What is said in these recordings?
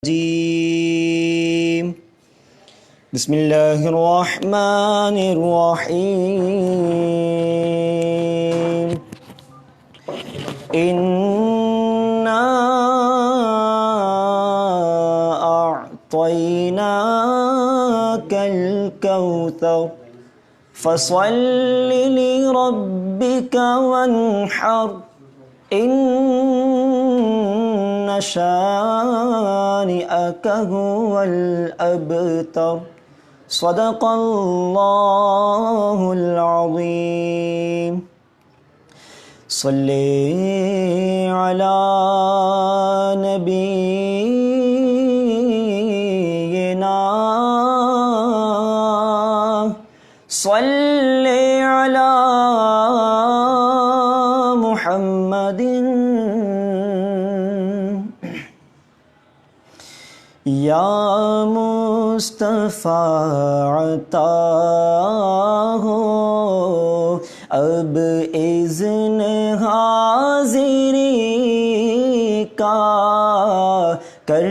الرجيم بسم الله الرحمن الرحيم إنا أعطيناك الكوثر فصل لربك وانحر إن شانئك هو الأبتر صدق الله العظيم صلی علی نبینا صلی علی محمد یا مصطفیٰ عطا ہو اب اذن حاضری کا کر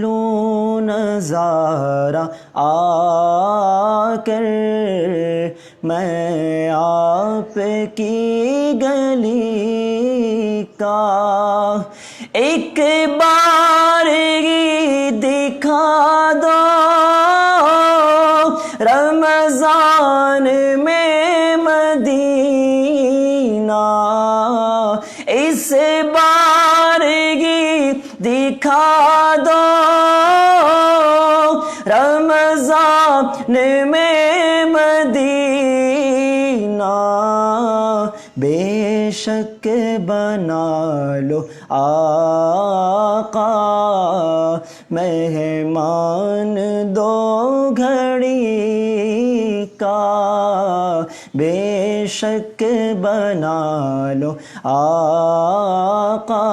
لوں نظارہ آ کر میں آپ کی گلی کا ایک بار دکھا دو رمضان میں مدینہ اس بار دکھا دو رمضان میں مدینہ بے شک بنا لو آقا مہمان دو گھڑی کا بے شک بنا لو آقا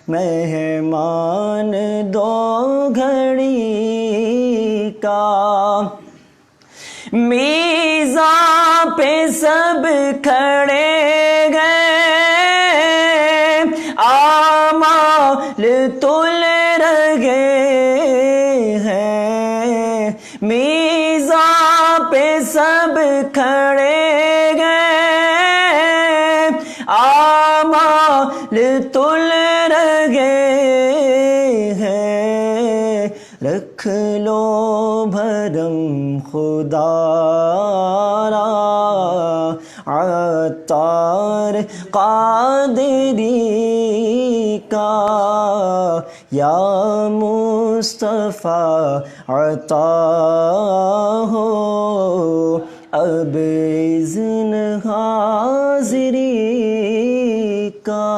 مہمان دو گھڑی کا میزاں پہ سب کھڑے گئے اعمال تل رہے ہیں میزاں پہ سب کھڑے گئے اعمال تل رہے ہیں رکھ لو بھرم خدا را عطار قادری کا یا مصطفیٰ عطا ہو اب اذن حاضری کا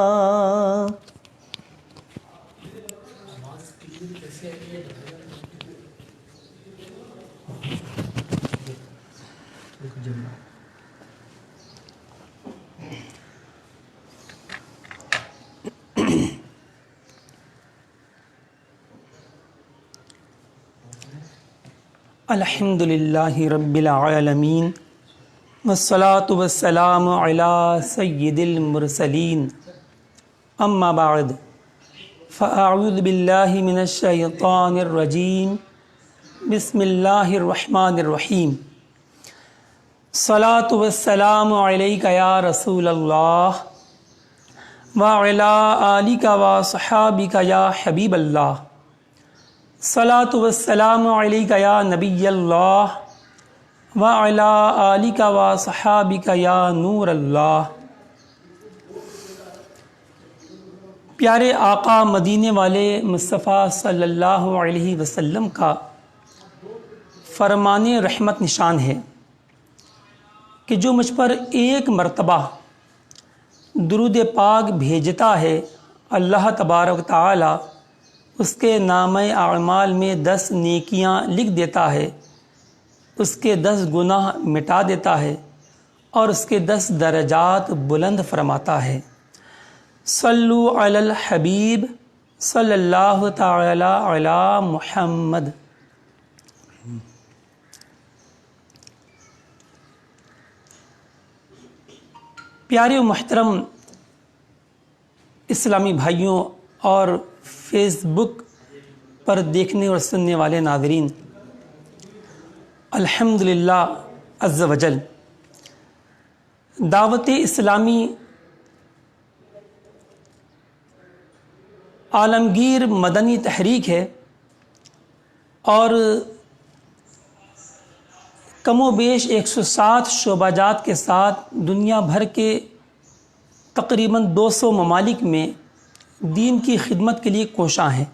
الحمد للہ رب العالمین والصلاة والسلام علی سید المرسلین اما بعد فاعوذ باللہ من الشیطان الرجیم بسم اللہ الرحمن الرحیم الصلاة والسلام علیک یا رسول اللہ وعلی آلک وصحابک یا حبیب اللہ الصلاة والسلام علیک یا نبی اللہ وعلی آلک وصحابک یا نور اللہ۔ پیارے آقا مدینے والے مصطفیٰ صلی اللہ علیہ وسلم کا فرمان رحمت نشان ہے کہ جو مجھ پر ایک مرتبہ درود پاک بھیجتا ہے اللہ تبارک و تعالی اس کے نامہ اعمال میں 10 نیکیاں لکھ دیتا ہے، اس کے 10 گناہ مٹا دیتا ہے اور اس کے 10 درجات بلند فرماتا ہے۔ صلو علی الحبیب صلی اللہ تعالی علی محمد۔ پیارے و محترم اسلامی بھائیوں اور فیس بک پر دیکھنے اور سننے والے ناظرین، الحمدللہ عز وجل دعوت اسلامی عالمگیر مدنی تحریک ہے، اور کم و بیش 107 شعبہ جات کے ساتھ دنیا بھر کے تقریباً 200 ممالک میں دین کی خدمت کے لیے کوشاں ہیں۔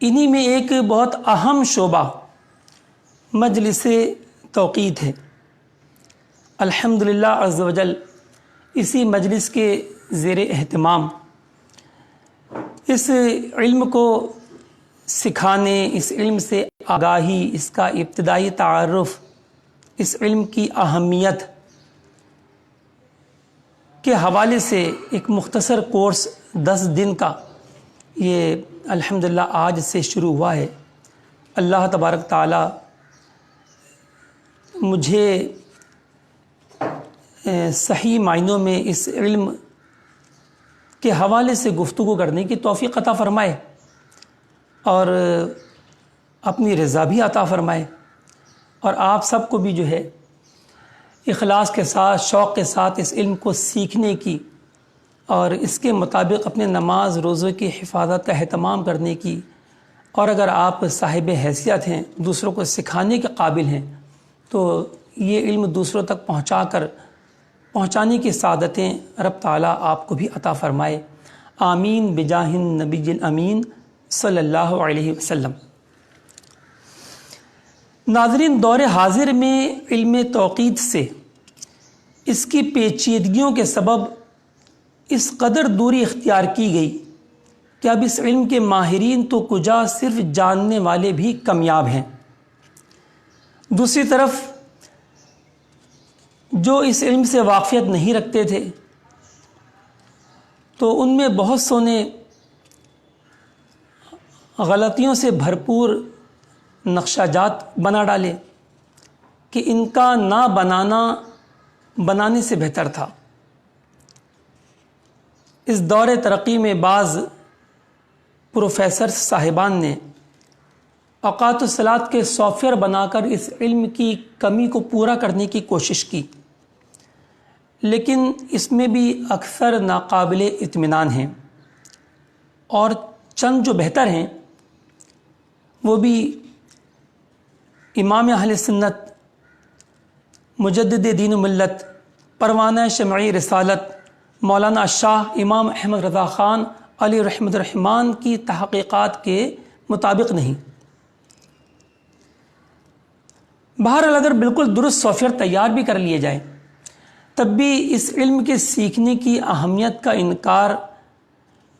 انہی میں ایک بہت اہم شعبہ مجلس توقید ہے۔ الحمدللہ عز وجل اسی مجلس کے زیر اہتمام اس علم کو سکھانے، اس علم سے آگاہی، اس کا ابتدائی تعارف، اس علم کی اہمیت کے حوالے سے ایک مختصر کورس 10 دن کا یہ الحمدللہ آج سے شروع ہوا ہے۔ اللہ تبارک تعالی مجھے صحیح معنوں میں اس علم کے حوالے سے گفتگو کرنے کی توفیق عطا فرمائے، اور اپنی رضا بھی عطا فرمائے، اور آپ سب کو بھی جو ہے اخلاص کے ساتھ، شوق کے ساتھ اس علم کو سیکھنے کی اور اس کے مطابق اپنے نماز روزے کی حفاظت کا اہتمام کرنے کی، اور اگر آپ صاحب حیثیت ہیں، دوسروں کو سکھانے کے قابل ہیں، تو یہ علم دوسروں تک پہنچانے کی سعادتیں رب تعالیٰ آپ کو بھی عطا فرمائے۔ آمین بجاہ النبی الامین صلی اللہ علیہ وسلم۔ ناظرین، دور حاضر میں علم توقید سے اس کی پیچیدگیوں کے سبب اس قدر دوری اختیار کی گئی کہ اب اس علم کے ماہرین تو کجا، صرف جاننے والے بھی کمیاب ہیں۔ دوسری طرف جو اس علم سے واقفیت نہیں رکھتے تھے تو ان میں بہت سو نے غلطیوں سے بھرپور نقشہ جات بنا ڈالے کہ ان کا نہ بنانے سے بہتر تھا۔ اس دور ترقی میں بعض پروفیسر صاحبان نے اوقات الصلاۃ کے سافٹ ویئر بنا کر اس علم کی کمی کو پورا کرنے کی کوشش کی، لیکن اس میں بھی اکثر ناقابل اطمینان ہیں، اور چند جو بہتر ہیں وہ بھی امام اہل سنت، مجدد دین و ملت، پروانہ شمعی رسالت، مولانا شاہ امام احمد رضا خان علی رحمۃ الرحمان کی تحقیقات کے مطابق نہیں۔ بہرحال اگر بالکل درست سافٹ ویئر تیار بھی کر لیے جائیں تب بھی اس علم کے سیکھنے کی اہمیت کا انکار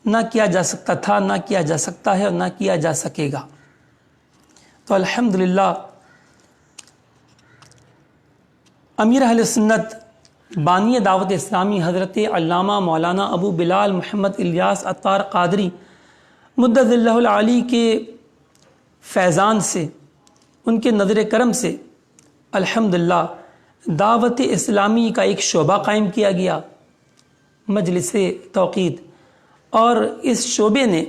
نہ کیا جا سکتا تھا، نہ کیا جا سکتا ہے، اور نہ کیا جا سکے گا۔ تو الحمدللہ امیر اہل سنت، بانی دعوت اسلامی حضرت علامہ مولانا ابو بلال محمد الیاس عطار قادری مدد اللہ العالی کے فیضان سے، ان کے نظر کرم سے الحمدللہ دعوت اسلامی کا ایک شعبہ قائم کیا گیا، مجلس توقید، اور اس شعبے نے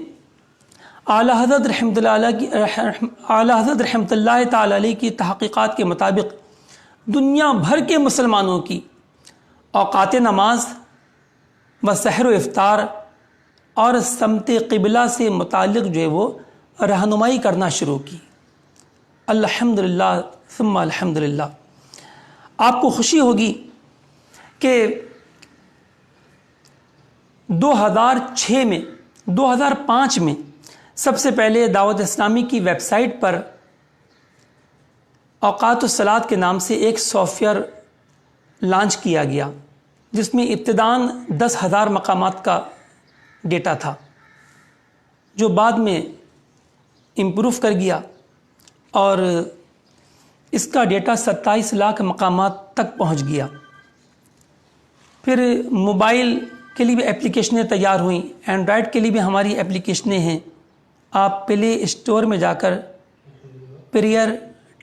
اعلیٰ حضرت رحمۃ اللہ تعالی علیہ کی تحقیقات کے مطابق دنیا بھر کے مسلمانوں کی اوقات نماز و سحر و افطار اور سمت قبلہ سے متعلق جو ہے وہ رہنمائی کرنا شروع کی۔ الحمدللہ ثم الحمدللہ۔ آپ کو خوشی ہوگی کہ 2005 میں سب سے پہلے دعوت اسلامی کی ویب سائٹ پر اوقات الصلاۃ کے نام سے ایک سافٹ ویئر لانچ کیا گیا، جس میں ابتداً 10,000 مقامات کا ڈیٹا تھا، جو بعد میں امپروو کر گیا اور اس کا ڈیٹا 27 لاکھ مقامات تک پہنچ گیا۔ پھر موبائل کے لیے بھی اپلیکیشنیں تیار ہوئیں، اینڈرائڈ کے لیے بھی ہماری اپلیکیشنیں ہیں۔ آپ پلے اسٹور میں جا کر پریئر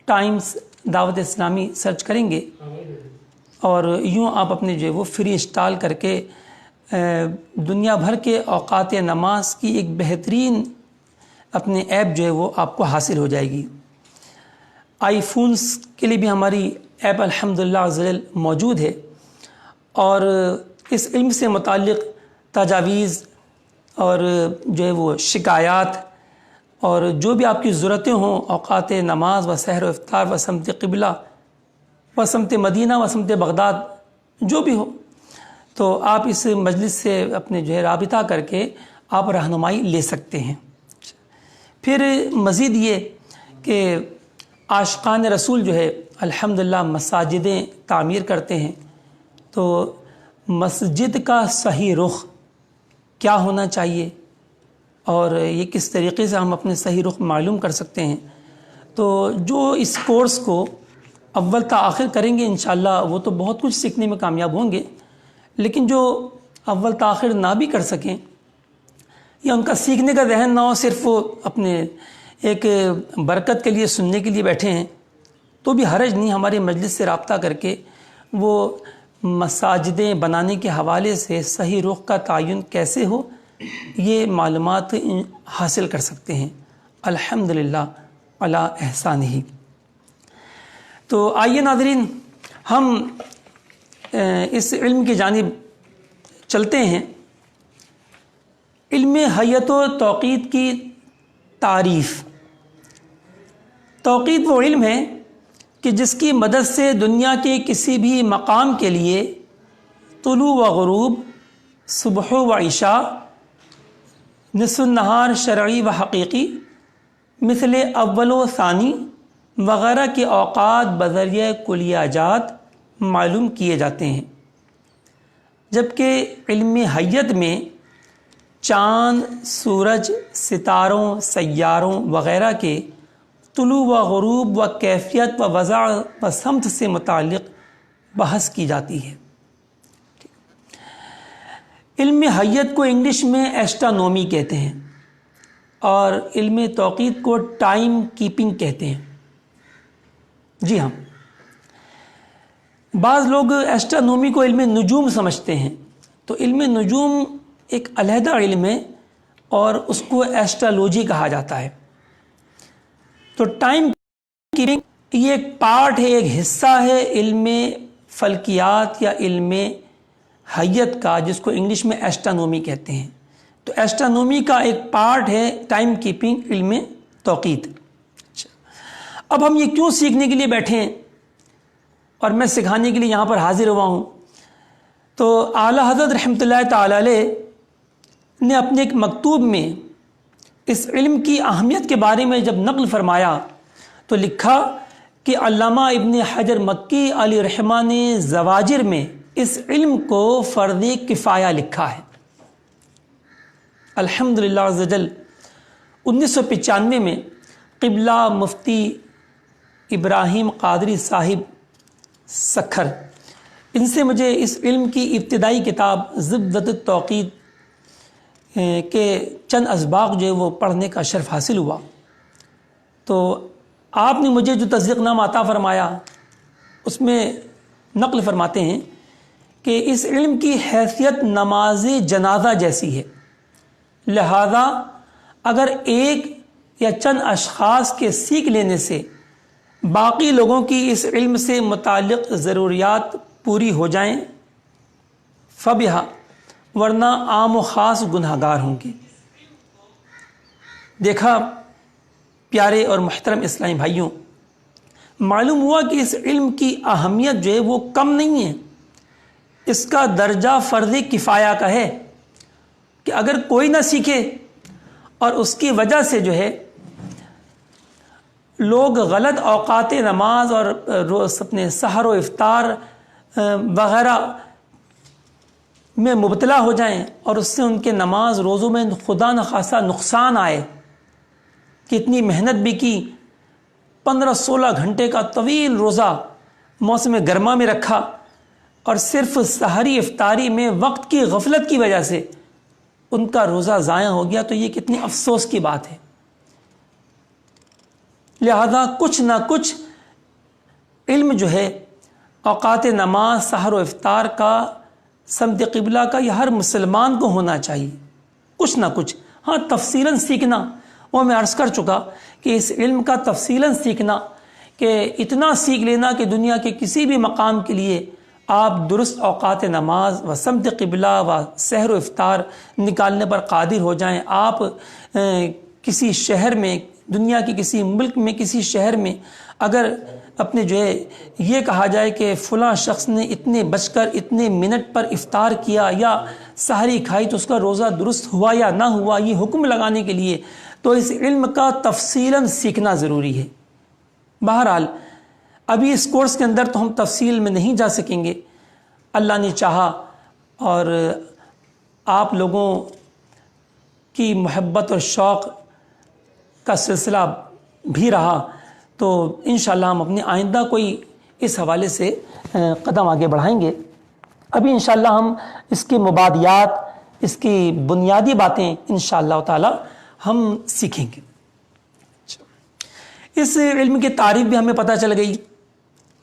ٹائمز دعوت اسلامی سرچ کریں گے، اور یوں آپ اپنے جو ہے وہ فری انسٹال کر کے دنیا بھر کے اوقات نماز کی ایک بہترین اپنے ایپ جو ہے وہ آپ کو حاصل ہو جائے گی۔ آئی فونس کے لیے بھی ہماری ایپ الحمدللہ عز و جل موجود ہے، اور اس علم سے متعلق تجاویز اور جو ہے وہ شکایات اور جو بھی آپ کی ضرورتیں ہوں، اوقات نماز و سحر و افطار و سمت قبلہ و سمت مدینہ و سمت بغداد جو بھی ہو، تو آپ اس مجلس سے اپنے جو ہے رابطہ کر کے آپ رہنمائی لے سکتے ہیں۔ پھر مزید یہ کہ عاشقان رسول جو ہے الحمدللہ مساجدیں تعمیر کرتے ہیں، تو مسجد کا صحیح رخ کیا ہونا چاہیے اور یہ کس طریقے سے ہم اپنے صحیح رخ معلوم کر سکتے ہیں، تو جو اس کورس کو اول تا آخر کریں گے انشاءاللہ وہ تو بہت کچھ سیکھنے میں کامیاب ہوں گے، لیکن جو اول تا آخر نہ بھی کر سکیں یا ان کا سیکھنے کا ذہن نہ ہو، صرف وہ اپنے ایک برکت کے لیے سننے کے لیے بیٹھے ہیں، تو بھی حرج نہیں، ہمارے مجلس سے رابطہ کر کے وہ مساجدیں بنانے کے حوالے سے صحیح رخ کا تعین کیسے ہو یہ معلومات حاصل کر سکتے ہیں الحمدللہ علی احسانہ۔ تو آئیے ناظرین، ہم اس علم کی جانب چلتے ہیں۔ علم حیت و توقیت کی تعریف۔ توقیت وہ علم ہے کہ جس کی مدد سے دنیا کے کسی بھی مقام کے لیے طلوع و غروب، صبح و عشاء، نصف النہار شرعی و حقیقی، مثل اول و ثانی وغیرہ کے اوقات بذریعہ کلیاجات معلوم کیے جاتے ہیں، جبکہ علم حیت میں چاند، سورج، ستاروں، سیاروں وغیرہ کے طلوع و غروب و کیفیت و وضع و سمت سے متعلق بحث کی جاتی ہے۔ علم حیت کو انگلش میں ایسٹرونومی کہتے ہیں اور علم توقیت کو ٹائم کیپنگ کہتے ہیں۔ جی ہاں، بعض لوگ ایسٹرونومی کو علم نجوم سمجھتے ہیں، تو علم نجوم ایک علیحدہ علم ہے اور اس کو ایسٹرالوجی کہا جاتا ہے۔ تو ٹائم کیپنگ یہ ایک پارٹ ہے، ایک حصہ ہے علم فلکیات یا علم حیت کا، جس کو انگلش میں ایسٹرونومی کہتے ہیں۔ تو ایسٹرونومی کا ایک پارٹ ہے ٹائم کیپنگ علم توقیت۔ اب ہم یہ کیوں سیکھنے کے لیے بیٹھے ہیں اور میں سکھانے کے لیے یہاں پر حاضر ہوا ہوں؟ تو اعلیٰ حضرت رحمۃ اللہ تعالی علیہ نے اپنے ایک مکتوب میں اس علم کی اہمیت کے بارے میں جب نقل فرمایا تو لکھا کہ علامہ ابن حجر مکی علیہ رحمہ نے زواجر میں اس علم کو فرض کفایہ لکھا ہے۔ الحمدللہ عز و جل 1995 میں قبلہ مفتی ابراہیم قادری صاحب سکھر، ان سے مجھے اس علم کی ابتدائی کتاب زبدۃ التوقیت کے چند اسباق جو ہے وہ پڑھنے کا شرف حاصل ہوا۔ تو آپ نے مجھے جو تصدیق نامہ عطا فرمایا اس میں نقل فرماتے ہیں کہ اس علم کی حیثیت نماز جنازہ جیسی ہے، لہذا اگر ایک یا چند اشخاص کے سیکھ لینے سے باقی لوگوں کی اس علم سے متعلق ضروریات پوری ہو جائیں فبہا، ورنہ عام و خاص گناہ گار ہوں گے۔ دیکھا پیارے اور محترم اسلامی بھائیوں، معلوم ہوا کہ اس علم کی اہمیت جو ہے وہ کم نہیں ہے، اس کا درجہ فرض کفایہ کا ہے کہ اگر کوئی نہ سیکھے اور اس کی وجہ سے جو ہے لوگ غلط اوقات نماز اور روز اپنے سحر و افطار وغیرہ میں مبتلا ہو جائیں اور اس سے ان کے نماز روزوں میں خدا نخواستہ نقصان آئے کہ اتنی محنت بھی کی، 15-16 گھنٹے کا طویل روزہ موسم گرما میں رکھا اور صرف سحری افطاری میں وقت کی غفلت کی وجہ سے ان کا روزہ ضائع ہو گیا، تو یہ کتنی افسوس کی بات ہے۔ لہذا کچھ نہ کچھ علم جو ہے اوقات نماز، سحر و افطار کا، سمت قبلہ کا، یہ ہر مسلمان کو ہونا چاہیے، کچھ نہ کچھ۔ ہاں تفصیلاً سیکھنا وہ میں عرض کر چکا کہ اس علم کا تفصیلاً سیکھنا، کہ اتنا سیکھ لینا کہ دنیا کے کسی بھی مقام کے لیے آپ درست اوقات نماز و سمت قبلہ و سحر و افطار نکالنے پر قادر ہو جائیں۔ آپ کسی شہر میں، دنیا کے کسی ملک میں، کسی شہر میں اگر اپنے جو ہے یہ کہا جائے کہ فلاں شخص نے اتنے بج کر اتنے منٹ پر افطار کیا یا سحری کھائی تو اس کا روزہ درست ہوا یا نہ ہوا، یہ حکم لگانے کے لیے تو اس علم کا تفصیلاً سیکھنا ضروری ہے۔ بہرحال ابھی اس کورس کے اندر تو ہم تفصیل میں نہیں جا سکیں گے، اللہ نے چاہا اور آپ لوگوں کی محبت اور شوق کا سلسلہ بھی رہا تو انشاءاللہ ہم اپنے آئندہ کوئی اس حوالے سے قدم آگے بڑھائیں گے۔ ابھی انشاءاللہ ہم اس کے مبادیات، اس کی بنیادی باتیں انشاءاللہ تعالی ہم سیکھیں گے۔ اس علم کی تعریف بھی ہمیں پتہ چل گئی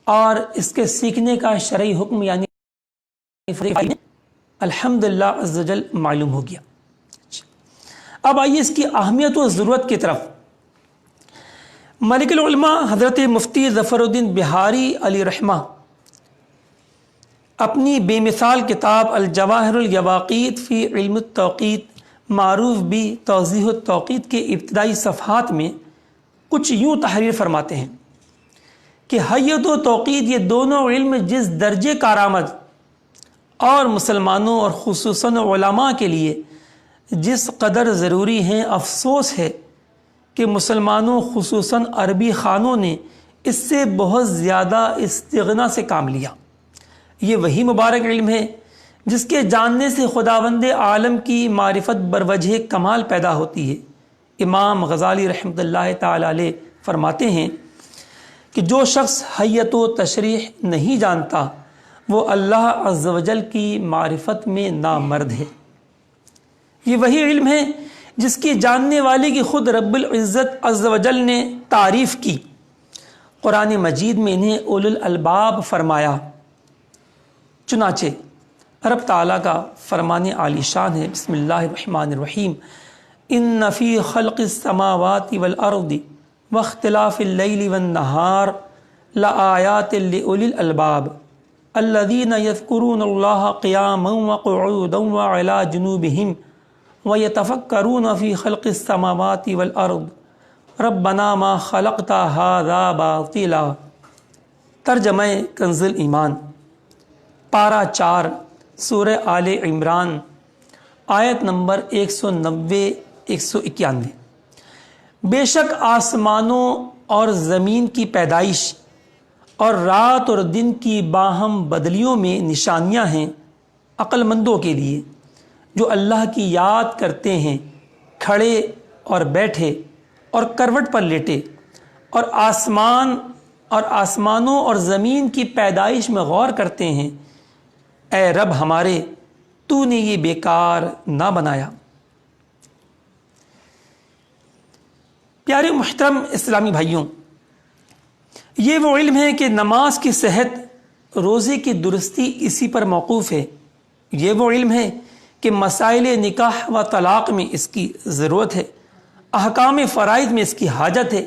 اور اس کے سیکھنے کا شرعی حکم یعنی الحمدللہ عز و جل معلوم ہو گیا۔ اب آئیے اس کی اہمیت و ضرورت کی طرف۔ ملک العلماء حضرت مفتی ظفر الدین بہاری علیہ رحمہ اپنی بے مثال کتاب الجواہر الیواقیت فی علم التوقیت، معروف بھی توضیح التوقیت کے ابتدائی صفحات میں کچھ یوں تحریر فرماتے ہیں کہ حیت و توقیت یہ دونوں علم جس درجے کارآمد اور مسلمانوں اور خصوصاً علماء کے لیے جس قدر ضروری ہیں، افسوس ہے کہ مسلمانوں خصوصاً عربی خانوں نے اس سے بہت زیادہ استغنا سے کام لیا۔ یہ وہی مبارک علم ہے جس کے جاننے سے خداوند عالم کی معرفت بروجہ کمال پیدا ہوتی ہے۔ امام غزالی رحمۃ اللہ تعالی علیہ فرماتے ہیں کہ جو شخص حیت و تشریح نہیں جانتا وہ اللہ عز و جل کی معرفت میں نامرد ہے۔ یہ وہی علم ہے جس کی جاننے والے کی خود رب العزت عز و جل نے تعریف کی، قرآن مجید میں انہیں اولو الالباب فرمایا۔ چنانچہ رب تعالیٰ کا فرمان عالی شان ہے، بسم اللہ الرحمن الرحیم، ان فی خلق السماوات والارض واختلاف اللیل والنہار لآیات لأولی الالباب الذین یذکرون اللہ قیاما وقعودا وعلی جنوبہم وَيَتَفَكَّرُونَ فِي خَلْقِ السَّمَاوَاتِ وَالْأَرْضِ رَبَّنَا مَا خَلَقْتَ هَذَا بَاطِلًا۔ ترجمہ کنز ایمان، پارہ 4 سورہ آل عمران، آیت نمبر 190-191۔ بے شک آسمانوں اور زمین کی پیدائش اور رات اور دن کی باہم بدلیوں میں نشانیاں ہیں عقل مندوں کے لیے جو اللہ کی یاد کرتے ہیں، کھڑے اور بیٹھے اور کروٹ پر لیٹے، اور آسمانوں اور زمین کی پیدائش میں غور کرتے ہیں۔ اے رب ہمارے، تو نے یہ بیکار نہ بنایا۔ پیارے محترم اسلامی بھائیوں، یہ وہ علم ہے کہ نماز کی صحت، روزے کی درستی اسی پر موقوف ہے۔ یہ وہ علم ہے کہ مسائل نکاح و طلاق میں اس کی ضرورت ہے، احکام فرائض میں اس کی حاجت ہے،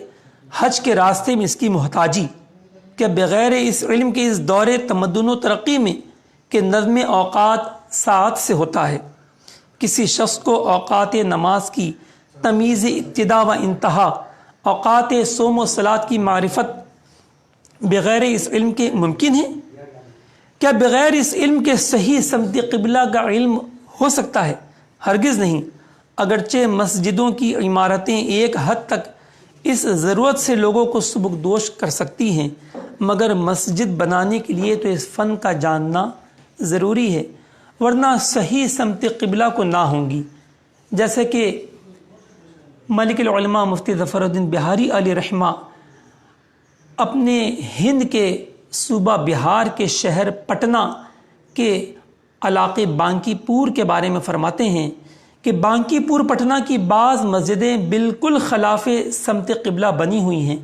حج کے راستے میں اس کی محتاجی، کہ بغیر اس علم کے اس دور تمدن و ترقی میں کہ نظم اوقات ساعت سے ہوتا ہے، کسی شخص کو اوقات نماز کی تمیز ابتدا و انتہا، اوقات صوم و صلاۃ کی معرفت بغیر اس علم کے ممکن ہے؟ کیا بغیر اس علم کے صحیح سمت قبلہ کا علم ہو سکتا ہے؟ ہرگز نہیں۔ اگرچہ مسجدوں کی عمارتیں ایک حد تک اس ضرورت سے لوگوں کو سبکدوش کر سکتی ہیں، مگر مسجد بنانے کے لیے تو اس فن کا جاننا ضروری ہے، ورنہ صحیح سمت قبلہ کو نہ ہوں گی۔ جیسے کہ ملک العلماء مفتی ظفر الدین بہاری علیہ رحمہ اپنے ہند کے صوبہ بہار کے شہر پٹنہ کے علاقے بانکی پور کے بارے میں فرماتے ہیں کہ بانکی پور پٹنہ کی بعض مسجدیں بالکل خلاف سمت قبلہ بنی ہوئی ہیں۔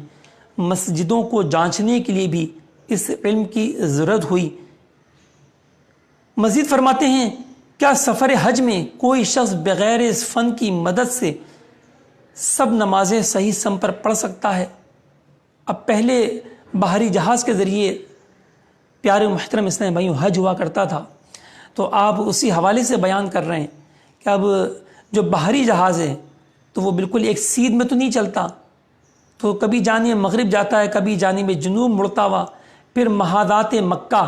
مسجدوں کو جانچنے کے لیے بھی اس علم کی ضرورت ہوئی۔ مزید فرماتے ہیں، کیا سفر حج میں کوئی شخص بغیر اس فن کی مدد سے سب نمازیں صحیح سم پر پڑھ سکتا ہے؟ اب پہلے بحری جہاز کے ذریعے پیارے محترم اسلام بھائیوں حج ہوا کرتا تھا، تو آپ اسی حوالے سے بیان کر رہے ہیں کہ اب جو بحری جہاز ہے تو وہ بالکل ایک سیدھ میں تو نہیں چلتا، تو کبھی جانب مغرب جاتا ہے، کبھی جانب جنوب مڑتا ہوا، پھر محاذات مکہ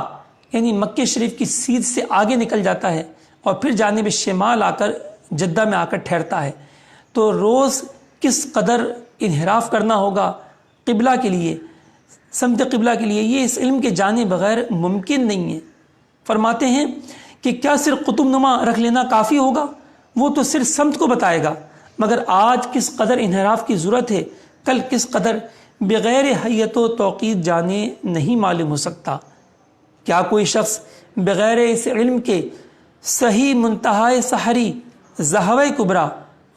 یعنی مکہ شریف کی سیدھ سے آگے نکل جاتا ہے اور پھر جانب شمال آ کر جدہ میں آ کر ٹھہرتا ہے۔ تو روز کس قدر انحراف کرنا ہوگا قبلہ کے لیے، سمت قبلہ کے لیے، یہ اس علم کے جانے بغیر ممکن نہیں ہے۔ فرماتے ہیں کہ کیا صرف قطب نما رکھ لینا کافی ہوگا؟ وہ تو صرف سمت کو بتائے گا، مگر آج کس قدر انحراف کی ضرورت ہے، کل کس قدر بغیر حیت و توقید جانے نہیں معلوم ہو سکتا۔ کیا کوئی شخص بغیر اس علم کے صحیح منتہائے سحری، ضحوہ کبریٰ،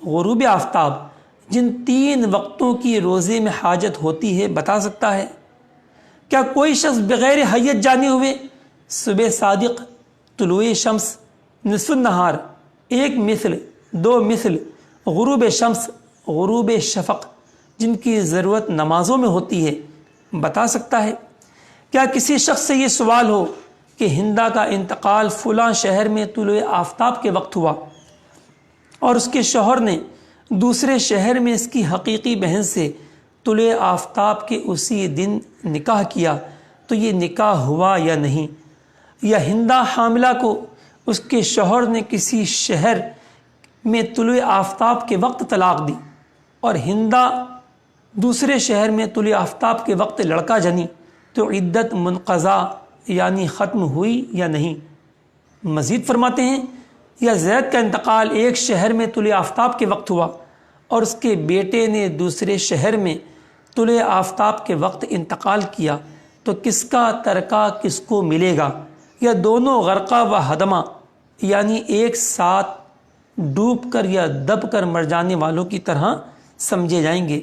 غروب آفتاب، جن 3 وقتوں کی روزے میں حاجت ہوتی ہے بتا سکتا ہے؟ کیا کوئی شخص بغیر حیت جانے ہوئے صبح صادق، طلوع شمس، نصف النہار، 1 مثل، 2 مثل، غروب شمس، غروب شفق، جن کی ضرورت نمازوں میں ہوتی ہے بتا سکتا ہے؟ کیا کسی شخص سے یہ سوال ہو کہ ہندا کا انتقال فلاں شہر میں طلوع آفتاب کے وقت ہوا اور اس کے شوہر نے دوسرے شہر میں اس کی حقیقی بہن سے طلوع آفتاب کے اسی دن نکاح کیا، تو یہ نکاح ہوا یا نہیں؟ یا ہندا حاملہ کو اس کے شوہر نے کسی شہر میں طلوع آفتاب کے وقت طلاق دی اور ہندا دوسرے شہر میں طلوع آفتاب کے وقت لڑکا جنی، تو عدت منقضا یعنی ختم ہوئی یا نہیں؟ مزید فرماتے ہیں یا زید کا انتقال ایک شہر میں طلوع آفتاب کے وقت ہوا اور اس کے بیٹے نے دوسرے شہر میں طلوع آفتاب کے وقت انتقال کیا، تو کس کا ترکہ کس کو ملے گا؟ یا دونوں غرقہ و ہدمہ یعنی ایک ساتھ ڈوب کر یا دب کر مر جانے والوں کی طرح سمجھے جائیں گے؟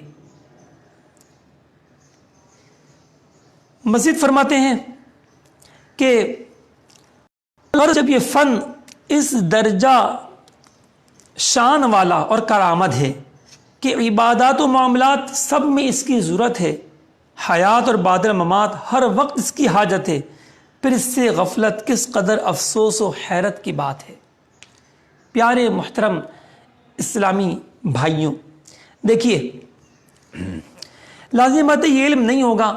مزید فرماتے ہیں کہ اور جب یہ فن اس درجہ شان والا اور کرامت ہے کہ عبادات و معاملات سب میں اس کی ضرورت ہے، حیات اور بعد الممات ہر وقت اس کی حاجت ہے، پھر اس سے غفلت کس قدر افسوس و حیرت کی بات ہے۔ پیارے محترم اسلامی بھائیوں، دیکھیے لازم بات ہے یہ علم نہیں ہوگا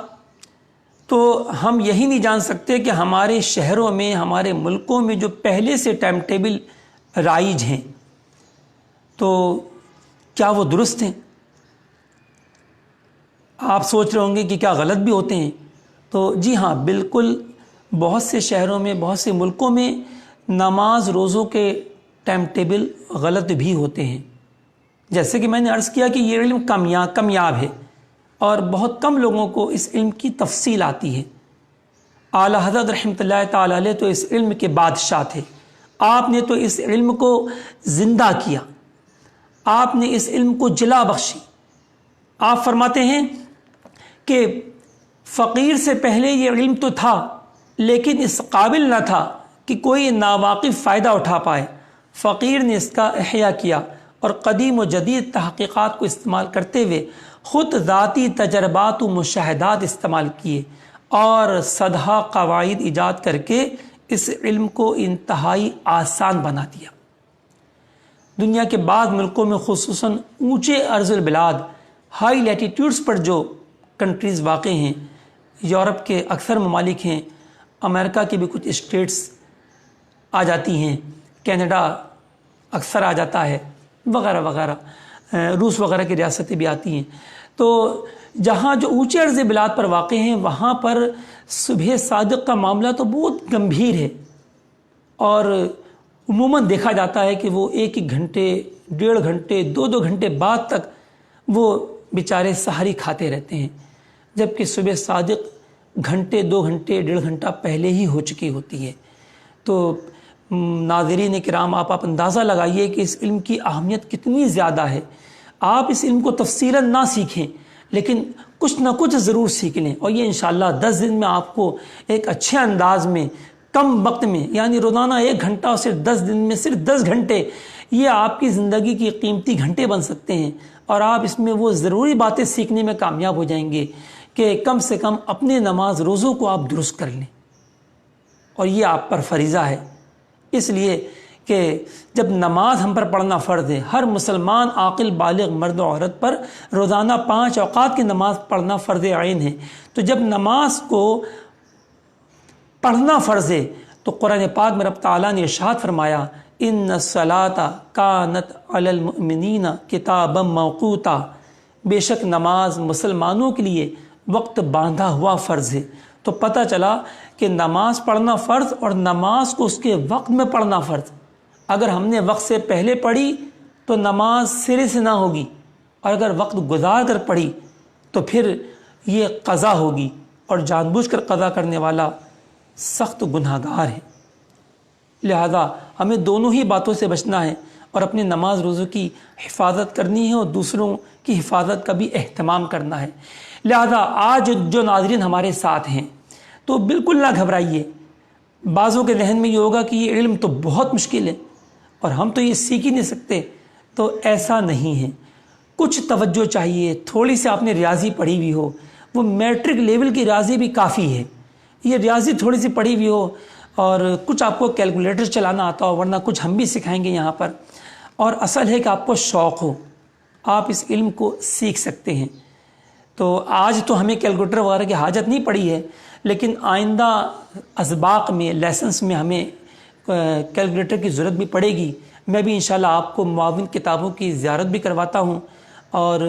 تو ہم یہی نہیں جان سکتے کہ ہمارے شہروں میں، ہمارے ملکوں میں جو پہلے سے ٹائم ٹیبل رائج ہیں تو کیا وہ درست ہیں؟ آپ سوچ رہے ہوں گے کہ کیا غلط بھی ہوتے ہیں؟ تو جی ہاں، بالکل بہت سے شہروں میں، بہت سے ملکوں میں نماز روزوں کے ٹائم ٹیبل غلط بھی ہوتے ہیں۔ جیسے کہ میں نے عرض کیا کہ یہ علم کمیاب ہے اور بہت کم لوگوں کو اس علم کی تفصیل آتی ہے۔ اعلیٰ حضرت رحمۃ اللہ تعالی علیہ تو اس علم کے بادشاہ تھے، آپ نے تو اس علم کو زندہ کیا، آپ نے اس علم کو جلا بخشی۔ آپ فرماتے ہیں کہ فقیر سے پہلے یہ علم تو تھا لیکن اس قابل نہ تھا کہ کوئی ناواقف فائدہ اٹھا پائے، فقیر نے اس کا احیاء کیا اور قدیم و جدید تحقیقات کو استعمال کرتے ہوئے خود ذاتی تجربات و مشاہدات استعمال کیے اور صدہا قواعد ایجاد کر کے اس علم کو انتہائی آسان بنا دیا۔ دنیا کے بعض ملکوں میں خصوصاً اونچے ارض البلاد، ہائی لیٹیٹیوڈز پر جو کنٹریز واقع ہیں، یورپ کے اکثر ممالک ہیں، امریکہ کی بھی کچھ اسٹیٹس آ جاتی ہیں، کینیڈا اکثر آ جاتا ہے، وغیرہ وغیرہ، روس وغیرہ کی ریاستیں بھی آتی ہیں۔ تو جہاں جو اونچے عرض بلاد پر واقع ہیں وہاں پر صبح صادق کا معاملہ تو بہت گمبھیر ہے اور عموماً دیکھا جاتا ہے کہ وہ 1 گھنٹے، 1.5 گھنٹے، 2 گھنٹے بعد تک وہ بیچارے سحری کھاتے رہتے ہیں، جبکہ صبح صادق گھنٹے، 2 گھنٹے، 1.5 گھنٹہ پہلے ہی ہو چکی ہوتی ہے۔ تو ناظرین کرام، آپ اندازہ لگائیے کہ اس علم کی اہمیت کتنی زیادہ ہے۔ آپ اس علم کو تفصیلاً نہ سیکھیں لیکن کچھ نہ کچھ ضرور سیکھ لیں، اور یہ انشاءاللہ 10 دن میں آپ کو ایک اچھے انداز میں، کم وقت میں، یعنی روزانہ 1 گھنٹہ اور صرف 10 دن میں صرف 10 گھنٹے، یہ آپ کی زندگی کی قیمتی گھنٹے بن سکتے ہیں۔ اور آپ اس میں وہ ضروری باتیں سیکھنے میں کامیاب ہو جائیں گے کہ کم سے کم اپنے نماز روزوں کو آپ درست کر لیں، اور یہ آپ پر فریضہ ہے، اس لیے کہ جب نماز ہم پر پڑھنا فرض ہے، ہر مسلمان عاقل بالغ مرد و عورت پر روزانہ 5 اوقات کی نماز پڑھنا فرض عین ہے، تو جب نماز کو پڑھنا فرض ہے تو قرآن پاک میں رب تعالیٰ نے ارشاد فرمایا ان الصلاۃ کانت علی المؤمنین کتابا موقوتا، بے شک نماز مسلمانوں کے لیے وقت باندھا ہوا فرض ہے۔ تو پتہ چلا کہ نماز پڑھنا فرض اور نماز کو اس کے وقت میں پڑھنا فرض۔ اگر ہم نے وقت سے پہلے پڑھی تو نماز سرے سے نہ ہوگی، اور اگر وقت گزار کر پڑھی تو پھر یہ قضا ہوگی، اور جان بوجھ کر قضا کرنے والا سخت گناہ گار ہے۔ لہذا ہمیں دونوں ہی باتوں سے بچنا ہے، اور اپنی نماز روزوں کی حفاظت کرنی ہے اور دوسروں کی حفاظت کا بھی اہتمام کرنا ہے۔ لہذا آج جو ناظرین ہمارے ساتھ ہیں تو بالکل نہ گھبرائیے۔ بعضوں کے ذہن میں یہ ہوگا کہ یہ علم تو بہت مشکل ہے اور ہم تو یہ سیکھ ہی نہیں سکتے، تو ایسا نہیں ہے۔ کچھ توجہ چاہیے، تھوڑی سی آپ نے ریاضی پڑھی ہوئی ہو، وہ میٹرک لیول کی ریاضی بھی کافی ہے، یہ ریاضی تھوڑی سی پڑھی ہوئی ہو، اور کچھ آپ کو کیلکولیٹر چلانا آتا ہو، ورنہ کچھ ہم بھی سکھائیں گے یہاں پر، اور اصل ہے کہ آپ کو شوق ہو، آپ اس علم کو سیکھ سکتے ہیں۔ تو آج تو ہمیں کیلکولیٹر وغیرہ کی حاجت نہیں پڑی ہے، لیکن آئندہ اسباق میں لیسنس میں ہمیں کیلکولیٹر کی ضرورت بھی پڑے گی۔ میں بھی انشاءاللہ آپ کو معاون کتابوں کی زیارت بھی کرواتا ہوں، اور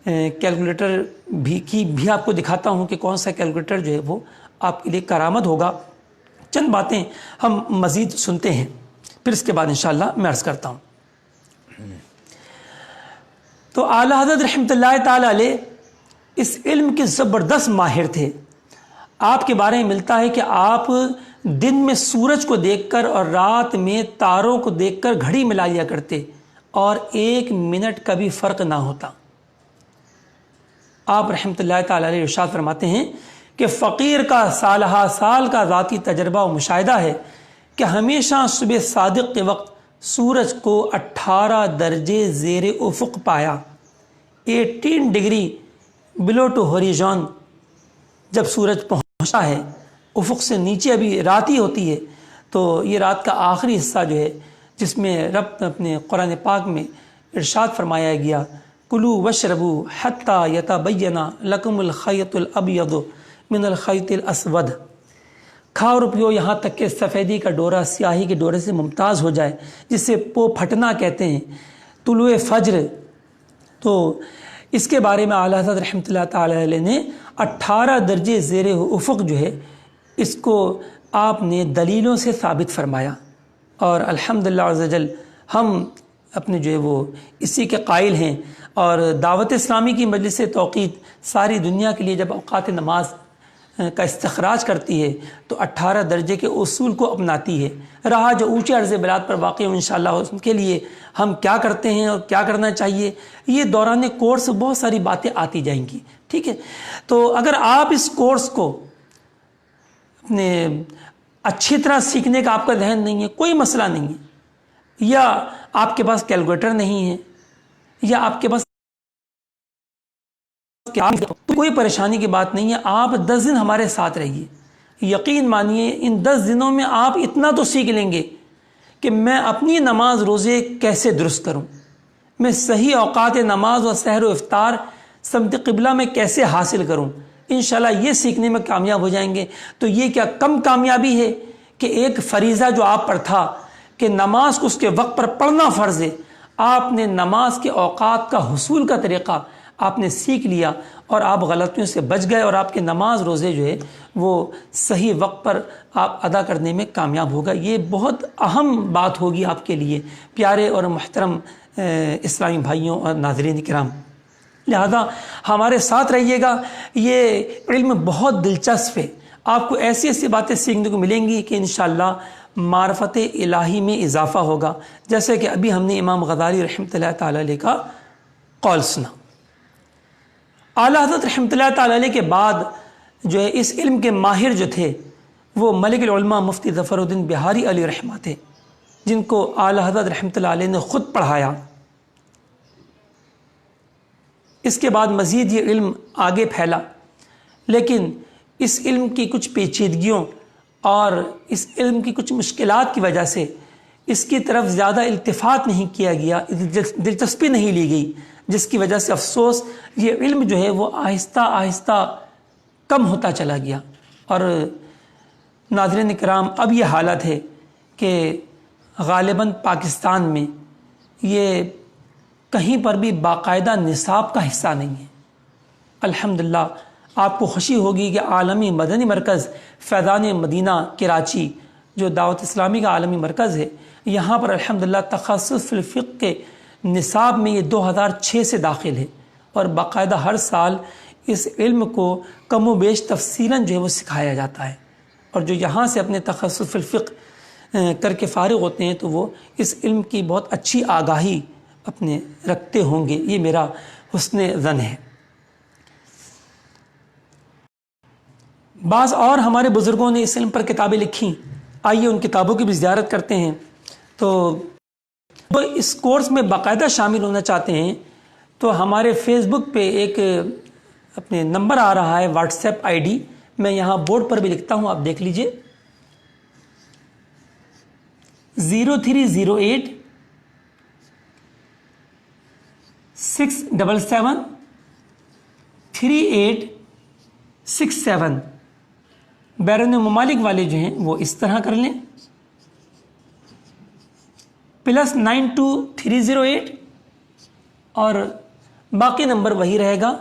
کیلکولیٹر بھی آپ کو دکھاتا ہوں کہ کون سا کیلکولیٹر جو ہے وہ آپ کے لیے کارآمد ہوگا۔ چند باتیں ہم مزید سنتے ہیں، پھر اس کے بعد انشاءاللہ میں عرض کرتا ہوں۔ تو اعلیٰ حضرت رحمۃ اللہ تعالی علیہ اس علم کے زبردست ماہر تھے۔ آپ کے بارے میں ملتا ہے کہ آپ دن میں سورج کو دیکھ کر اور رات میں تاروں کو دیکھ کر گھڑی ملا لیا کرتے، اور 1 منٹ کا بھی فرق نہ ہوتا۔ آپ رحمۃ اللہ تعالی علیہ ارشاد فرماتے ہیں کہ فقیر کا سالہ سال کا ذاتی تجربہ و مشاہدہ ہے کہ ہمیشہ صبح صادق کے وقت سورج کو 18 درجے زیر افق پایا، 18 ڈگری بلو ٹو ہوریزون۔ جب سورج پہنچتا ہے افق سے نیچے، ابھی رات ہی ہوتی ہے، تو یہ رات کا آخری حصہ جو ہے، جس میں رب اپنے قرآن پاک میں ارشاد فرمایا گیا کلوا واشربوا حتی یتبین لکم الخیط الابیض من الخیط الاسود، کھاؤ اور پیو یہاں تک کہ سفیدی کا ڈورا سیاہی کے ڈورے سے ممتاز ہو جائے، جسے پو پھٹنا کہتے ہیں، طلوع فجر۔ تو اس کے بارے میں اعلیٰ حضرت رحمۃ اللہ تعالی علیہ نے 18 درجے زیر افق جو ہے اس کو آپ نے دلیلوں سے ثابت فرمایا، اور الحمدللہ عز وجل ہم اپنے جو ہے وہ اسی کے قائل ہیں، اور دعوت اسلامی کی مجلس توقید ساری دنیا کے لیے جب اوقات نماز کا استخراج کرتی ہے تو 18 درجے کے اصول کو اپناتی ہے۔ رہا جو اونچے عرض بلاد پر واقع ہوں انشاءاللہ ان کے لیے ہم کیا کرتے ہیں اور کیا کرنا چاہیے، یہ دوران کورس بہت ساری باتیں آتی جائیں گی، ٹھیک ہے۔ تو اگر آپ اس کورس کو اپنے اچھی طرح سیکھنے کا آپ کا ذہن نہیں ہے، کوئی مسئلہ نہیں ہے، یا آپ کے پاس کیلکولیٹر نہیں ہے، یا آپ کے پاس کوئی پریشانی کی بات نہیں ہے، آپ 10 دن ہمارے ساتھ رہیے، یقین مانیے ان 10 دنوں میں آپ اتنا تو سیکھ لیں گے کہ میں اپنی نماز روزے کیسے درست کروں، میں صحیح اوقات نماز و سحر و افطار سمت قبلہ میں کیسے حاصل کروں، انشاءاللہ یہ سیکھنے میں کامیاب ہو جائیں گے۔ تو یہ کیا کم کامیابی ہے کہ ایک فریضہ جو آپ پر تھا کہ نماز کو اس کے وقت پر پڑھنا فرض ہے، آپ نے نماز کے اوقات کا حصول کا طریقہ آپ نے سیکھ لیا، اور آپ غلطیوں سے بچ گئے، اور آپ کے نماز روزے جو ہے وہ صحیح وقت پر آپ ادا کرنے میں کامیاب ہوگا۔ یہ بہت اہم بات ہوگی آپ کے لیے پیارے اور محترم اسلامی بھائیوں اور ناظرین کرام، لہذا ہمارے ساتھ رہیے گا۔ یہ علم بہت دلچسپ ہے، آپ کو ایسی ایسی باتیں سیکھنے کو ملیں گی کہ انشاءاللہ معرفت الہی میں اضافہ ہوگا، جیسے کہ ابھی ہم نے امام غزالی رحمۃ اللہ تعالی علیہ کا قول سنا۔ اعلیٰ حضرت رحمۃ اللہ تعالی علیہ کے بعد جو ہے اس علم کے ماہر جو تھے وہ ملک العلماء مفتی ظفر الدین بہاری علیہ رحمہ تھے، جن کو اعلیٰ حضرت رحمۃ اللہ علیہ نے خود پڑھایا۔ اس کے بعد مزید یہ علم آگے پھیلا، لیکن اس علم کی کچھ پیچیدگیوں اور اس علم کی کچھ مشکلات کی وجہ سے اس کی طرف زیادہ التفات نہیں کیا گیا، دلچسپی نہیں لی گئی، جس کی وجہ سے افسوس یہ علم جو ہے وہ آہستہ آہستہ کم ہوتا چلا گیا۔ اور ناظرین کرام، اب یہ حالت ہے کہ غالباً پاکستان میں یہ کہیں پر بھی باقاعدہ نصاب کا حصہ نہیں ہے۔ الحمدللہ آپ کو خوشی ہوگی کہ عالمی مدنی مرکز فیضان مدینہ کراچی، جو دعوت اسلامی کا عالمی مرکز ہے، یہاں پر الحمدللہ تخصص فی الفقہ کے نصاب میں یہ 2006 سے داخل ہے، اور باقاعدہ ہر سال اس علم کو کم و بیش تفصیلاً جو ہے وہ سکھایا جاتا ہے، اور جو یہاں سے اپنے تخصص فی الفقہ کر کے فارغ ہوتے ہیں تو وہ اس علم کی بہت اچھی آگاہی اپنے رکھتے ہوں گے، یہ میرا حسن ظن ہے۔ بعض اور ہمارے بزرگوں نے اس علم پر کتابیں لکھی، آئیے ان کتابوں کی بھی زیارت کرتے ہیں۔ تو اس کورس میں باقاعدہ شامل ہونا چاہتے ہیں تو ہمارے فیس بک پہ ایک اپنے نمبر آ رہا ہے، واٹس ایپ آئی ڈی، میں یہاں بورڈ پر بھی لکھتا ہوں، آپ دیکھ لیجئے، 0308 677 3867۔ بیرون ممالک والے جو ہیں وہ اس طرح کر لیں، +92308، اور باقی نمبر وہی رہے گا۔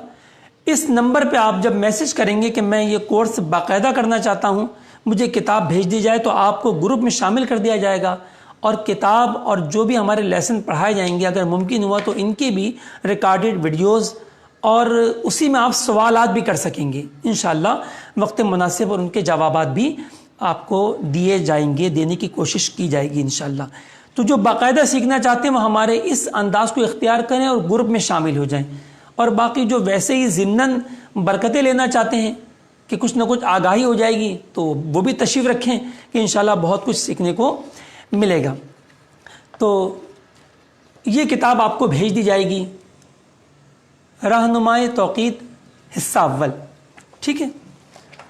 اس نمبر پہ آپ جب میسج کریں گے کہ میں یہ کورس باقاعدہ کرنا چاہتا ہوں، مجھے کتاب بھیج دی جائے، تو آپ کو گروپ میں شامل کر دیا جائے گا، اور کتاب اور جو بھی ہمارے لیسن پڑھائے جائیں گے، اگر ممکن ہوا تو ان کی بھی ریکارڈڈ ویڈیوز، اور اسی میں آپ سوالات بھی کر سکیں گے انشاءاللہ، وقت مناسب اور ان کے جوابات بھی آپ کو دیے جائیں گے، دینے کی کوشش کی جائے گی انشاءاللہ۔ تو جو باقاعدہ سیکھنا چاہتے ہیں وہ ہمارے اس انداز کو اختیار کریں اور گروپ میں شامل ہو جائیں، اور باقی جو ویسے ہی ضمناً برکتیں لینا چاہتے ہیں کہ کچھ نہ کچھ آگاہی ہو جائے گی، تو وہ بھی تشریف رکھیں کہ انشاءاللہ بہت کچھ سیکھنے کو ملے گا۔ تو یہ کتاب آپ کو بھیج دی جائے گی، رہنمائے توقید حصہ اول، ٹھیک ہے،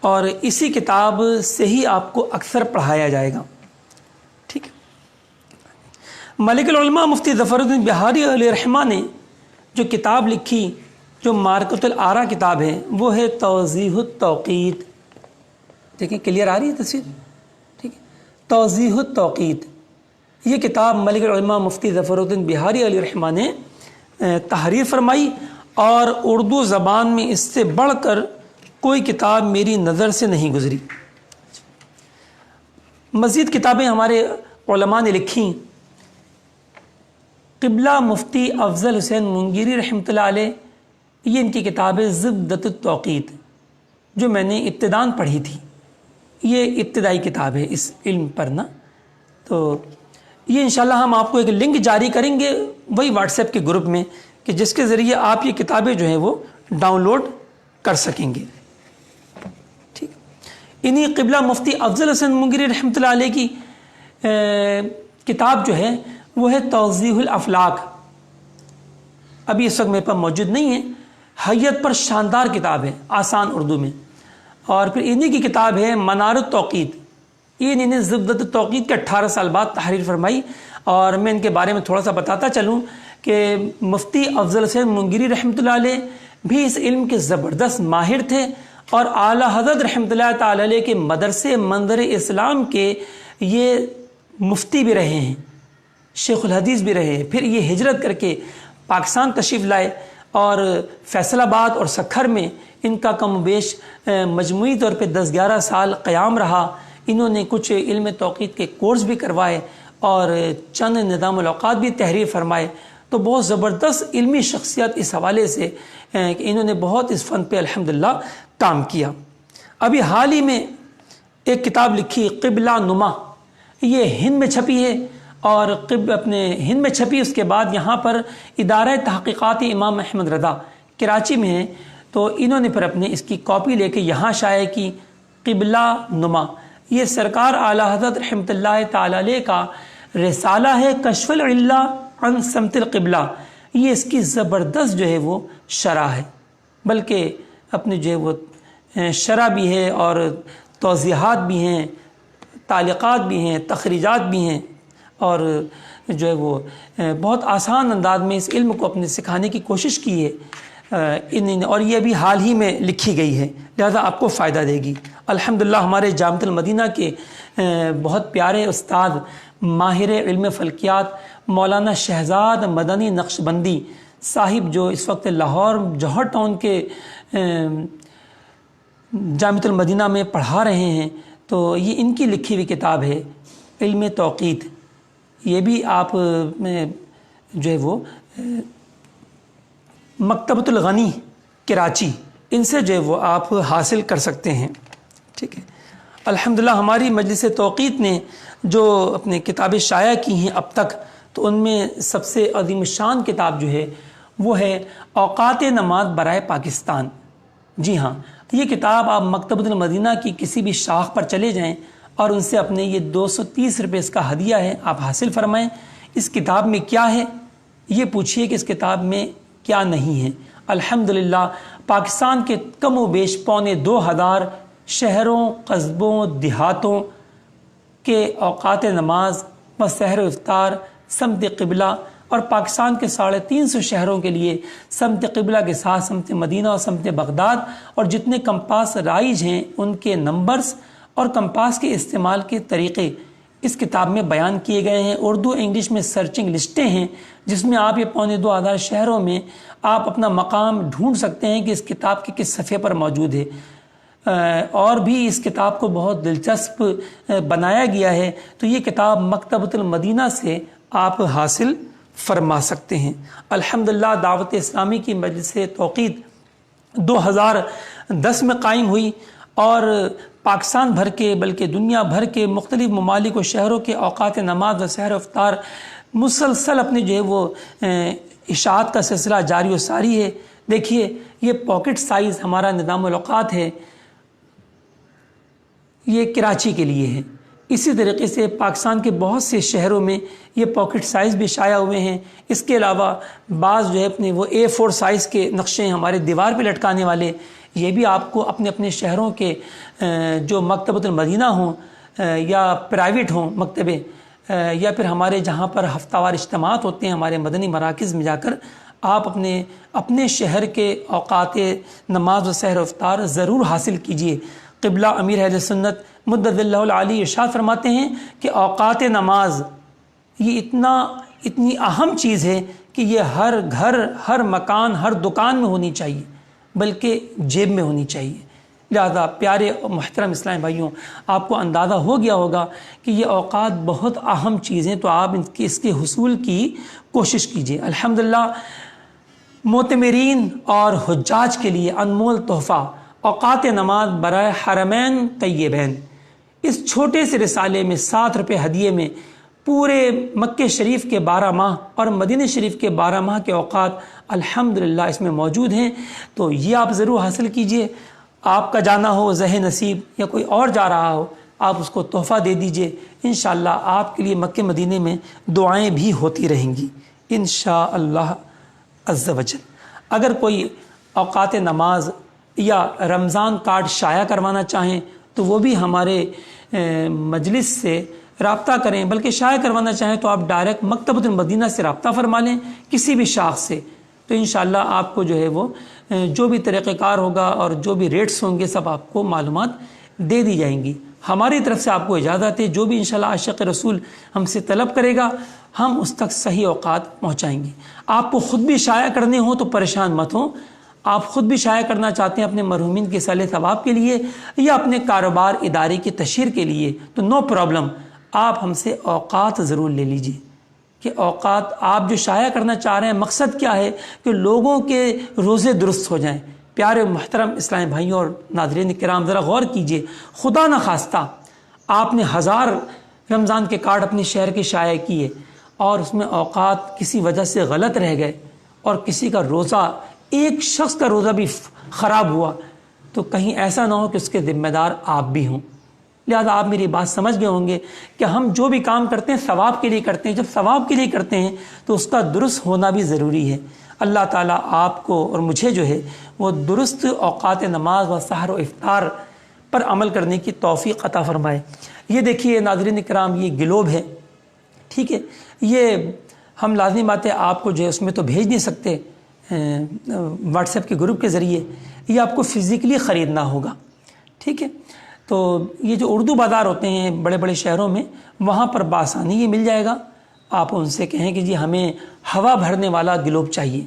اور اسی کتاب سے ہی آپ کو اکثر پڑھایا جائے گا، ٹھیک ہے۔ ملک العلماء مفتی ظفر الدین بہاری علیہ رحمہ نے جو کتاب لکھی، جو مارکۃ الآراء کتاب ہے، وہ ہے توضیح التوقید۔ دیکھیں کلیئر آ رہی ہے تصویر، ٹھیک ہے، توضیح التوقید۔ یہ کتاب ملک العلماء مفتی ظفر الدین بہاری علیہ رحمہ نے تحریر فرمائی، اور اردو زبان میں اس سے بڑھ کر کوئی کتاب میری نظر سے نہیں گزری۔ مزید کتابیں ہمارے علماء نے لکھیں، قبلہ مفتی افضل حسین منگیری رحمۃ اللہ علیہ، یہ ان کی کتاب ہے زبدۃ التوقید، جو میں نے ابتداً پڑھی تھی، یہ ابتدائی کتاب ہے اس علم پر نا۔ تو یہ انشاءاللہ ہم آپ کو ایک لنک جاری کریں گے وہی واٹس ایپ کے گروپ میں، کہ جس کے ذریعے آپ یہ کتابیں جو ہیں وہ ڈاؤن لوڈ کر سکیں گے، ٹھیک۔ انہی قبلہ مفتی افضل حسین منگیری رحمۃ اللہ علیہ کی کتاب جو ہے وہ ہے توضیح الافلاک، ابھی اس وقت میرے پاس موجود نہیں ہے، حیت پر شاندار کتاب ہے، آسان اردو میں۔ اور پھر انہی کی کتاب ہے منار التوقید، یہ انہوں نے زبدۃ التوقید کے 18 سال بعد تحریر فرمائی، اور میں ان کے بارے میں تھوڑا سا بتاتا چلوں کہ مفتی افضل حسین منگیری رحمۃ اللہ علیہ بھی اس علم کے زبردست ماہر تھے، اور اعلیٰ حضرت رحمۃ اللہ تعالی علیہ کے مدرسے منظر اسلام کے یہ مفتی بھی رہے ہیں، شیخ الحدیث بھی رہے ہیں۔ پھر یہ ہجرت کر کے پاکستان تشریف لائے، اور فیصل آباد اور سکھر میں ان کا کم و بیش مجموعی طور پہ 10-11 سال قیام رہا۔ انہوں نے کچھ علم توقید کے کورس بھی کروائے، اور چند نظام الاوقات بھی تحریر فرمائے۔ تو بہت زبردست علمی شخصیت اس حوالے سے کہ انہوں نے بہت اس فن پہ الحمدللہ کام کیا۔ ابھی حال ہی میں ایک کتاب لکھی قبلہ نما، یہ ہند میں چھپی ہے، اور اپنے ہند میں چھپی، اس کے بعد یہاں پر ادارہ تحقیقات امام احمد رضا کراچی میں ہے، تو انہوں نے پھر اپنے اس کی کاپی لے کے یہاں شائع کی، قبلہ نما۔ یہ سرکار اعلیٰ حضرت رحمۃ اللہ تعالی علیہ کا رسالہ ہے، کشف العلہ عن سمت القبلہ۔ یہ اس کی زبردست جو ہے وہ شرح ہے، بلکہ اپنے جو ہے وہ شرح بھی ہے اور توضیحات بھی ہیں، تعلیقات بھی ہیں، تخریجات بھی ہیں، اور جو ہے وہ بہت آسان انداز میں اس علم کو اپنے سکھانے کی کوشش کی ہے اور یہ بھی حال ہی میں لکھی گئی ہے، لہذا آپ کو فائدہ دے گی۔ الحمدللہ ہمارے جامعۃ المدینہ کے بہت پیارے استاد ماہر علم فلکیات مولانا شہزاد مدنی نقشبندی صاحب، جو اس وقت لاہور جوہر ٹاؤن کے جامعۃ المدینہ میں پڑھا رہے ہیں، تو یہ ان کی لکھی ہوئی کتاب ہے علم توقیت۔ یہ بھی آپ جو ہے وہ مکتبۃ الغنی کراچی ان سے جو ہے وہ آپ حاصل کر سکتے ہیں، ٹھیک ہے۔ الحمدللہ ہماری مجلس توقیت نے جو اپنے کتابیں شائع کی ہیں اب تک، تو ان میں سب سے عظیم الشان کتاب جو ہے وہ ہے اوقات نماز برائے پاکستان۔ جی ہاں، یہ کتاب آپ مکتبۃ المدینہ کی کسی بھی شاخ پر چلے جائیں اور ان سے اپنے یہ 230 روپے اس کا ہدیہ ہے آپ حاصل فرمائیں۔ اس کتاب میں کیا ہے یہ پوچھیے کہ اس کتاب میں کیا نہیں ہے۔ الحمدللہ پاکستان کے کم و بیش 2500 شہروں، قصبوں، دیہاتوں کے اوقات نماز و سحر و افطار، سمت قبلہ، اور پاکستان کے 350 شہروں کے لیے سمت قبلہ کے ساتھ سمت مدینہ اور سمت بغداد، اور جتنے کمپاس رائج ہیں ان کے نمبرز اور کمپاس کے استعمال کے طریقے اس کتاب میں بیان کیے گئے ہیں۔ اردو انگلش میں سرچنگ لسٹیں ہیں جس میں آپ یہ 2500 شہروں میں آپ اپنا مقام ڈھونڈ سکتے ہیں کہ اس کتاب کے کس صفحے پر موجود ہے۔ اور بھی اس کتاب کو بہت دلچسپ بنایا گیا ہے، تو یہ کتاب مکتبۃ المدینہ سے آپ حاصل فرما سکتے ہیں۔ الحمدللہ دعوت اسلامی کی مجلس توقیت 2010 میں قائم ہوئی، اور پاکستان بھر کے بلکہ دنیا بھر کے مختلف ممالک و شہروں کے اوقات نماز و سحر و افطار مسلسل اپنے جو ہے وہ اشاعت کا سلسلہ جاری و ساری ہے۔ دیکھیے یہ پاکٹ سائز ہمارا نظام الاوقات ہے، یہ کراچی کے لیے ہے۔ اسی طریقے سے پاکستان کے بہت سے شہروں میں یہ پاکٹ سائز بھی شائع ہوئے ہیں۔ اس کے علاوہ بعض جو ہے اپنے وہ A4 سائز کے نقشے ہمارے دیوار پہ لٹکانے والے، یہ بھی آپ کو اپنے اپنے شہروں کے جو مکتبۃ المدینہ ہوں یا پرائیویٹ ہوں مکتبے، یا پھر ہمارے جہاں پر ہفتہ وار اجتماعات ہوتے ہیں ہمارے مدنی مراکز میں جا کر آپ اپنے شہر کے اوقات نماز و سحر و افطار ضرور حاصل کیجیے۔ قبلہ امیر اہل سنت مدد اللہ العالی ارشاد فرماتے ہیں کہ اوقات نماز یہ اتنی اہم چیز ہے کہ یہ ہر گھر، ہر مکان، ہر دکان میں ہونی چاہیے، بلکہ جیب میں ہونی چاہیے۔ لہذا پیارے اور محترم اسلام بھائیوں، آپ کو اندازہ ہو گیا ہوگا کہ یہ اوقات بہت اہم چیزیں، تو آپ اس کے حصول کی کوشش کیجیے۔ الحمدللہ معتمرین اور حجاج کے لیے انمول تحفہ اوقات نماز برائے حرمین طیبین، اس چھوٹے سے رسالے میں 7 روپے ہدیے میں پورے مکہ شریف کے 12 ماہ اور مدینہ شریف کے 12 ماہ کے اوقات الحمدللہ اس میں موجود ہیں، تو یہ آپ ضرور حاصل کیجئے۔ آپ کا جانا ہو ذہ نصیب یا کوئی اور جا رہا ہو، آپ اس کو تحفہ دے دیجئے، انشاءاللہ آپ کے لیے مکہ مدینے میں دعائیں بھی ہوتی رہیں گی انشاءاللہ عز و جل۔ اگر کوئی اوقات نماز یا رمضان کارڈ شائع کروانا چاہیں تو وہ بھی ہمارے مجلس سے رابطہ کریں، بلکہ شائع کروانا چاہیں تو آپ ڈائریکٹ مکتبۃ المدینہ سے رابطہ فرما لیں کسی بھی شاخ سے، تو انشاءاللہ آپ کو جو ہے وہ جو بھی طریقہ کار ہوگا اور جو بھی ریٹس ہوں گے سب آپ کو معلومات دے دی جائیں گی۔ ہماری طرف سے آپ کو اجازت ہے، جو بھی انشاءاللہ عاشق رسول ہم سے طلب کرے گا ہم اس تک صحیح اوقات پہنچائیں گے۔ آپ کو خود بھی شائع کرنے ہوں تو پریشان مت ہوں، آپ خود بھی شائع کرنا چاہتے ہیں اپنے مرحومین کے صالح ثواب کے لیے یا اپنے کاروبار ادارے کی تشہیر کے لیے تو نو پرابلم، آپ ہم سے اوقات ضرور لے لیجئے کہ اوقات آپ جو شائع کرنا چاہ رہے ہیں مقصد کیا ہے کہ لوگوں کے روزے درست ہو جائیں۔ پیارے محترم اسلامی بھائیوں اور ناظرین کرام ذرا غور کیجئے، خدا نہ خواستہ آپ نے 1000 رمضان کے کارڈ اپنے شہر کے شائع کیے اور اس میں اوقات کسی وجہ سے غلط رہ گئے اور کسی کا روزہ، ایک شخص کا روزہ بھی خراب ہوا، تو کہیں ایسا نہ ہو کہ اس کے ذمہ دار آپ بھی ہوں۔ لہذا آپ میری بات سمجھ گئے ہوں گے کہ ہم جو بھی کام کرتے ہیں ثواب کے لیے کرتے ہیں. جب ثواب کے لیے کرتے ہیں تو اس کا درست ہونا بھی ضروری ہے. اللہ تعالیٰ آپ کو اور مجھے جو ہے وہ درست اوقات نماز و سحر و افطار پر عمل کرنے کی توفیق عطا فرمائے. یہ دیکھیے ناظرین کرام، یہ گلوب ہے، ٹھیک ہے. یہ ہم لازمی بات ہے آپ کو جو ہے اس میں تو بھیج نہیں سکتے واٹس ایپ کے گروپ کے ذریعے، یہ آپ کو فزیکلی خریدنا ہوگا، ٹھیک ہے. تو یہ جو اردو بازار ہوتے ہیں بڑے بڑے شہروں میں، وہاں پر بآسانی یہ مل جائے گا. آپ ان سے کہیں کہ جی ہمیں ہوا بھرنے والا گلوب چاہیے،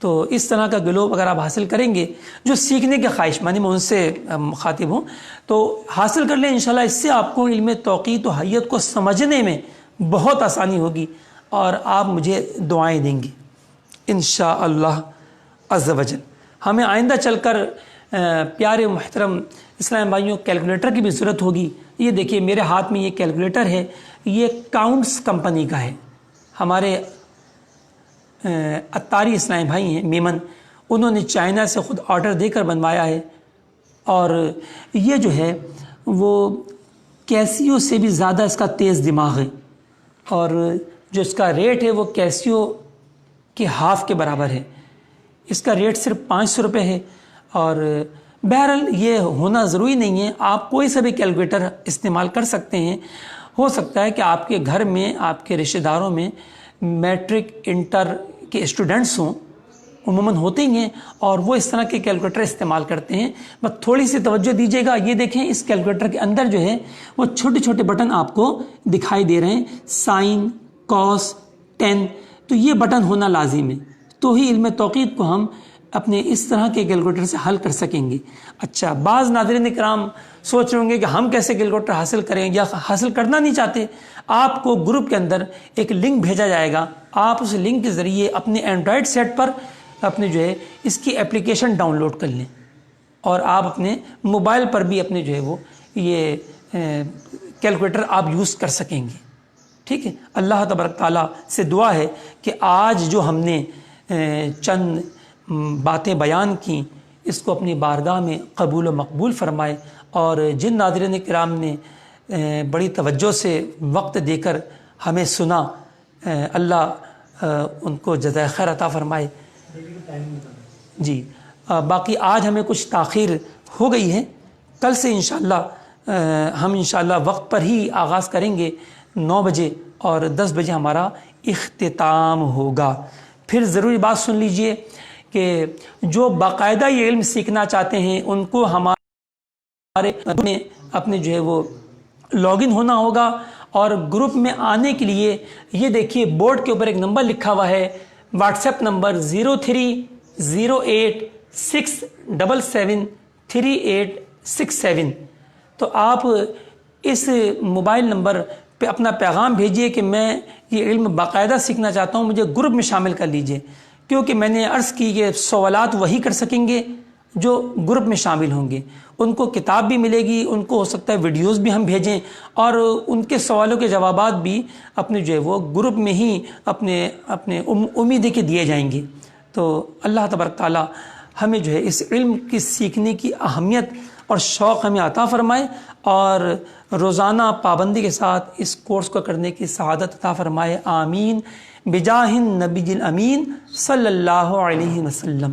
تو اس طرح کا گلوب اگر آپ حاصل کریں گے، جو سیکھنے کے خواہش مند میں ان سے مخاطب ہوں تو حاصل کر لیں انشاءاللہ. اس سے آپ کو علم توقیت و حیت کو سمجھنے میں بہت آسانی ہوگی اور آپ مجھے دعائیں دیں گے انشاءاللہ عز و جل. ہمیں آئندہ چل کر پیارے محترم اسلام بھائیوں کیلکولیٹر کی بھی ضرورت ہوگی. یہ دیکھیے میرے ہاتھ میں یہ کیلکولیٹر ہے، یہ کاؤنٹس کمپنی کا ہے. ہمارے اتاری اسلام بھائی ہیں میمن، انہوں نے چائنا سے خود آرڈر دے کر بنوایا ہے، اور یہ جو ہے وہ کیسیو سے بھی زیادہ اس کا تیز دماغ ہے، اور جو اس کا ریٹ ہے وہ کیسیو کے ہاف کے برابر ہے. اس کا ریٹ صرف 500 روپے ہے. اور بہرحال یہ ہونا ضروری نہیں ہے، آپ کوئی سا بھی کیلکولیٹر استعمال کر سکتے ہیں. ہو سکتا ہے کہ آپ کے گھر میں، آپ کے رشتہ داروں میں میٹرک انٹر کے اسٹوڈنٹس ہوں، عموماً ہوتے ہی ہیں، اور وہ اس طرح کے کیلکولیٹر استعمال کرتے ہیں. بس تھوڑی سی توجہ دیجیے گا. یہ دیکھیں اس کیلکولیٹر کے اندر جو ہے وہ چھوٹے چھوٹے بٹن آپ کو دکھائی دے رہے ہیں، سائن، کاس، ٹین. تو یہ بٹن ہونا لازم ہے، تو ہی علم توقیت کو ہم اپنے اس طرح کے کیلکولیٹر سے حل کر سکیں گے. اچھا، بعض ناظرین کرام سوچ رہے ہوں گے کہ ہم کیسے کیلکولیٹر حاصل کریں، یا حاصل کرنا نہیں چاہتے. آپ کو گروپ کے اندر ایک لنک بھیجا جائے گا، آپ اس لنک کے ذریعے اپنے اینڈرائڈ سیٹ پر اپنے جو ہے اس کی اپلیکیشن ڈاؤن لوڈ کر لیں، اور آپ اپنے موبائل پر بھی اپنے جو ہے وہ یہ کیلکولیٹر آپ یوز کر سکیں گے، ٹھیک ہے. اللہ تبارک تعالیٰ سے دعا ہے کہ آج جو ہم نے چند باتیں بیان کی، اس کو اپنی بارگاہ میں قبول و مقبول فرمائے. اور جن ناظرین کرام نے بڑی توجہ سے وقت دے کر ہمیں سنا، اللہ ان کو جزائے خیر عطا فرمائے. جی باقی آج ہمیں کچھ تاخیر ہو گئی ہے، کل سے انشاءاللہ ہم انشاءاللہ وقت پر ہی آغاز کریں گے 9 بجے، اور 10 بجے ہمارا اختتام ہوگا. پھر ضروری بات سن لیجئے کہ جو باقاعدہ یہ علم سیکھنا چاہتے ہیں ان کو ہمارے اپنے جو ہے وہ لاگ ان ہونا ہوگا. اور گروپ میں آنے کے لیے یہ دیکھیے بورڈ کے اوپر ایک نمبر لکھا ہوا ہے، واٹس ایپ نمبر 0308677387. تو آپ اس موبائل نمبر پہ اپنا پیغام بھیجیے کہ میں یہ علم باقاعدہ سیکھنا چاہتا ہوں، مجھے گروپ میں شامل کر لیجئے. کیونکہ میں نے عرض کی کہ سوالات وہی کر سکیں گے جو گروپ میں شامل ہوں گے. ان کو کتاب بھی ملے گی، ان کو ہو سکتا ہے ویڈیوز بھی ہم بھیجیں، اور ان کے سوالوں کے جوابات بھی اپنے جو ہے وہ گروپ میں ہی اپنے امید ہے کہ دیے جائیں گے. تو اللہ تبارک تعالیٰ ہمیں جو ہے اس علم کی سیکھنے کی اہمیت اور شوق ہمیں عطا فرمائے، اور روزانہ پابندی کے ساتھ اس کورس کو کرنے کی سعادت عطا فرمائے. آمین بجاہ النبی الامین صلی اللہ علیہ وسلم.